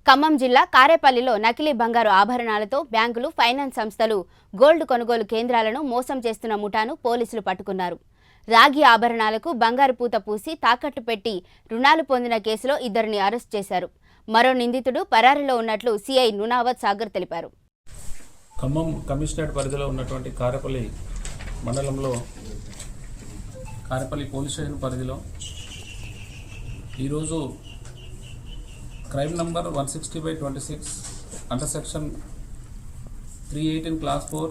ఖమ్మం జిల్లా కారేపల్లిలో నకిలీ బంగారు ఆభరణాలతో బ్యాంకులు, ఫైనాన్స్ సంస్థలు గోల్డ్ కొనుగోలు కేంద్రాలను మోసం చేస్తున్న ముఠాను పోలీసులు పట్టుకున్నారు. రాగి ఆభరణాలకు బంగారు పూత పూసి తాకట్టు పెట్టి రుణాలు పొందిన కేసులో ఇద్దరిని అరెస్ట్ చేశారు. మరో నిందితుడు పరారీలో ఉన్నట్లు సిఐ నునావత్ సాగర్ తెలిపారు. ఖమ్మం కమిషనరేట్ పరిధిలో ఉన్నటువంటి కారేపల్లి మండలంలో కారేపల్లి పోలీస్ స్టేషన్ పరిధిలో ఈరోజు crime number 160/26 under section 318 class 4,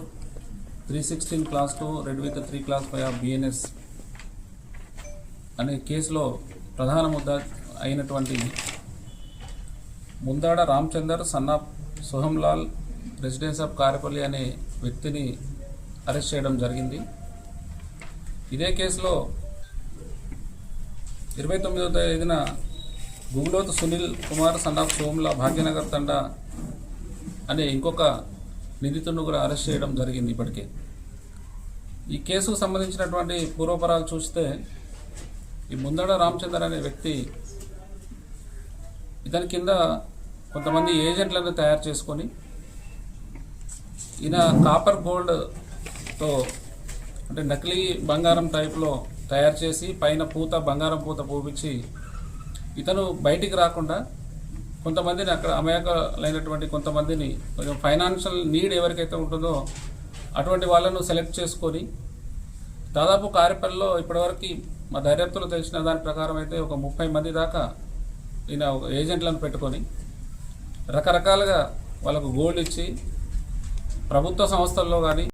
316 class 2, read with 3 class 5 of BNS అనే కేసులో ప్రధాన ముద్ద అయినటువంటి Mundada Ramachander son of Sohamlal residence of Karepalli అనే వ్యక్తిని అరెస్ట్ చేయడం జరిగింది. ఇదే కేసులో 29వ తేదీన గుగులోత్ సునీల్ కుమార్ సన్ ఆఫ్ సోమ్లా భాగ్యనగర్ తండా అనే ఇంకొక నిందితుడిని కూడా అరెస్ట్ చేయడం జరిగింది. ఇప్పటికే ఈ కేసుకు సంబంధించినటువంటి పూర్వపరాలు చూస్తే ఈ ముందడ రామచందర్ అనే వ్యక్తి ఇతని కింద కొంతమంది ఏజెంట్లను తయారు చేసుకొని ఈయన కాపర్ గోల్డ్తో అంటే నకిలీ బంగారం టైప్లో తయారు చేసి పైన బంగారం పూత పూపించి ఇతను బయటికి రాకుండా కొంతమందిని అక్కడ అమాయకులైనటువంటి కొంతమందిని కొంచెం ఫైనాన్షియల్ నీడ్ ఎవరికైతే ఉంటుందో అటువంటి వాళ్ళను సెలెక్ట్ చేసుకొని దాదాపు కారేపల్లిలో ఇప్పటివరకు మా దర్యాప్తులో తెలిసిన దాని ప్రకారం అయితే ఒక 30 మంది దాకా ఈయన ఒక ఏజెంట్లను పెట్టుకొని రకరకాలుగా వాళ్ళకు గోల్డ్ ఇచ్చి ప్రభుత్వ సంస్థల్లో కానీ